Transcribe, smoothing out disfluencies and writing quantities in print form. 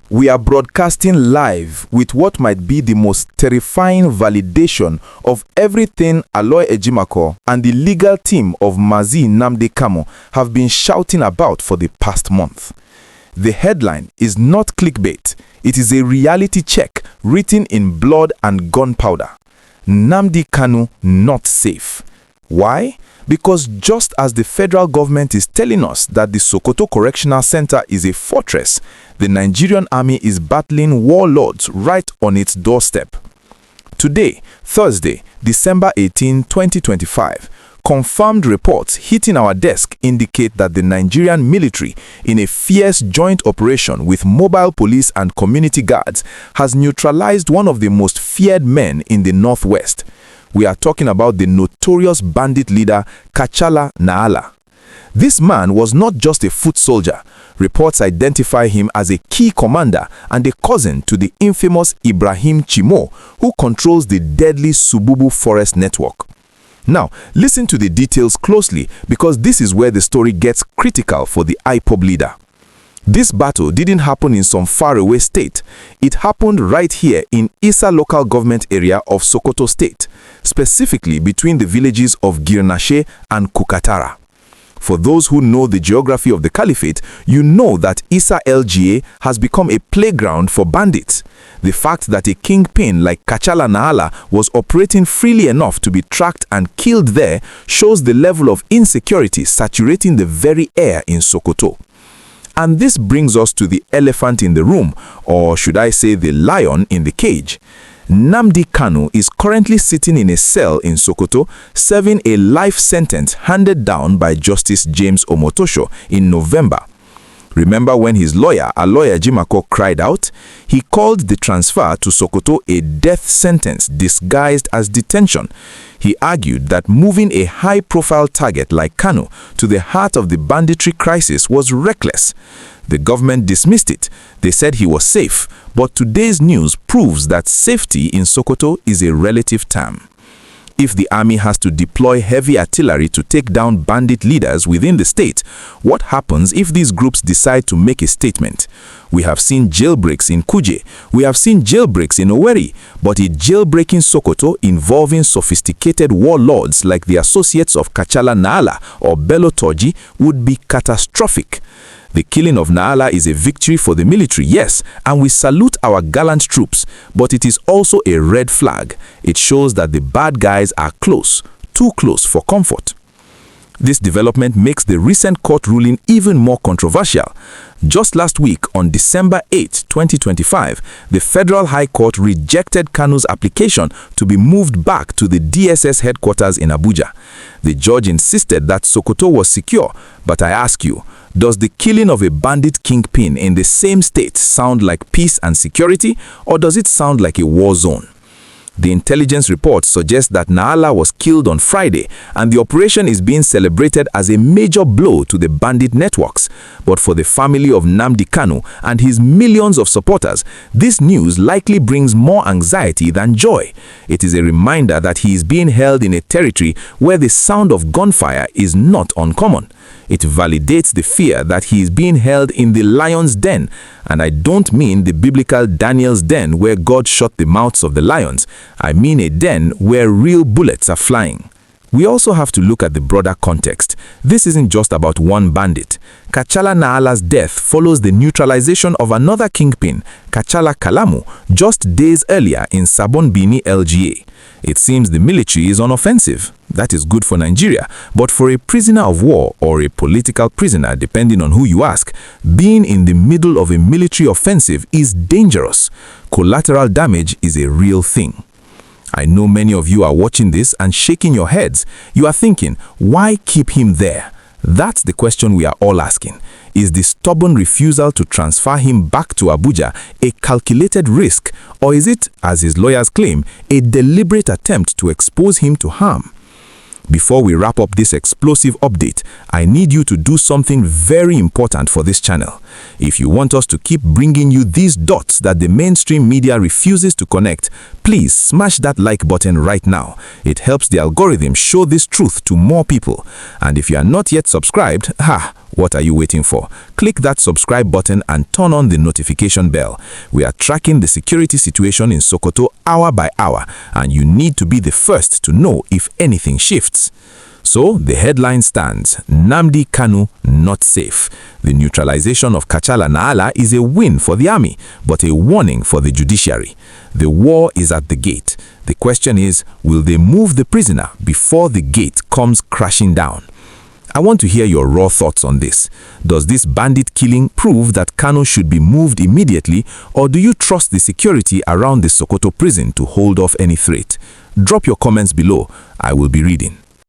We are broadcasting live with what might be the most terrifying validation of everything Aloy Ejimakor and the legal team of Mazi Nnamdi Kanu have been shouting about for the past month. The headline is not clickbait, it is a reality check written in blood and gunpowder. Nnamdi Kanu not safe. Why? Because just as the federal government is telling us that the Sokoto Correctional Centre is a fortress, the Nigerian Army is battling warlords right on its doorstep. Today, Thursday, December 18, 2025, confirmed reports hitting our desk indicate that the Nigerian military, in a fierce joint operation with mobile police and community guards, has neutralized one of the most feared men in the Northwest. We are talking about the notorious bandit leader Kachalla Na'Allah. This man was not just a foot soldier. Reports identify him as a key commander and a cousin to the infamous Ibrahim Chimo, who controls the deadly Sububu forest network. Now, listen to the details closely because this is where the story gets critical for the IPOB leader. This battle didn't happen in some faraway state. It happened right here in Isa local government area of Sokoto state, specifically between the villages of Girnashe and Kukatara. For those who know the geography of the Caliphate, you know that Isa LGA has become a playground for bandits. The fact that a kingpin like Kachalla Na'Allah was operating freely enough to be tracked and killed there shows the level of insecurity saturating the very air in Sokoto. And this brings us to the elephant in the room, or should I say the lion in the cage. Nnamdi Kanu is currently sitting in a cell in Sokoto, serving a life sentence handed down by Justice James Omotosho in November. Remember when his lawyer, Aloy Ejimakor, cried out? He called the transfer to Sokoto a death sentence disguised as detention. He argued that moving a high-profile target like Kanu to the heart of the banditry crisis was reckless. The government dismissed it. They said he was safe, but today's news proves that safety in Sokoto is a relative term. If the army has to deploy heavy artillery to take down bandit leaders within the state, what happens if these groups decide to make a statement? We have seen jailbreaks in Kuje, we have seen jailbreaks in Owerri, but a jailbreak in Sokoto involving sophisticated warlords like the associates of Kachalla Na'Allah or Aloy Turji would be catastrophic. The killing of Na'Allah is a victory for the military, yes, and we salute our gallant troops, but it is also a red flag. It shows that the bad guys are close, too close for comfort. This development makes the recent court ruling even more controversial. Just last week, on December 8, 2025, the Federal High Court rejected Kanu's application to be moved back to the DSS headquarters in Abuja. The judge insisted that Sokoto was secure, but I ask you, does the killing of a bandit kingpin in the same state sound like peace and security, or does it sound like a war zone? The intelligence report suggests that Na'Allah was killed on Friday, and the operation is being celebrated as a major blow to the bandit networks. But for the family of Nnamdi Kanu and his millions of supporters, this news likely brings more anxiety than joy. It is a reminder that he is being held in a territory where the sound of gunfire is not uncommon. It validates the fear that he is being held in the lion's den, and I don't mean the biblical Daniel's den where God shut the mouths of the lions. I mean a den where real bullets are flying. We also have to look at the broader context. This isn't just about one bandit. Kachalla Na'Allah's death follows the neutralization of another kingpin, Kachalla Kalamu, just days earlier in Sabon Bini LGA. It seems the military is on offensive. That is good for Nigeria, but for a prisoner of war or a political prisoner, depending on who you ask, being in the middle of a military offensive is dangerous. Collateral damage is a real thing. I know many of you are watching this and shaking your heads. You are thinking, why keep him there? That's the question we are all asking. Is the stubborn refusal to transfer him back to Abuja a calculated risk, or is it, as his lawyers claim, a deliberate attempt to expose him to harm? Before we wrap up this explosive update, I need you to do something very important for this channel. If you want us to keep bringing you these dots that the mainstream media refuses to connect, please smash that like button right now. It helps the algorithm show this truth to more people. And if you are not yet subscribed, What are you waiting for? Click that subscribe button and turn on the notification bell. We are tracking the security situation in Sokoto hour by hour, and you need to be the first to know if anything shifts. So, the headline stands, Nnamdi Kanu not safe. The neutralization of Kachalla Na'Allah is a win for the army, but a warning for the judiciary. The war is at the gate. The question is, will they move the prisoner before the gate comes crashing down? I want to hear your raw thoughts on this. Does this bandit killing prove that Kanu should be moved immediately, or do you trust the security around the Sokoto prison to hold off any threat? Drop your comments below. I will be reading.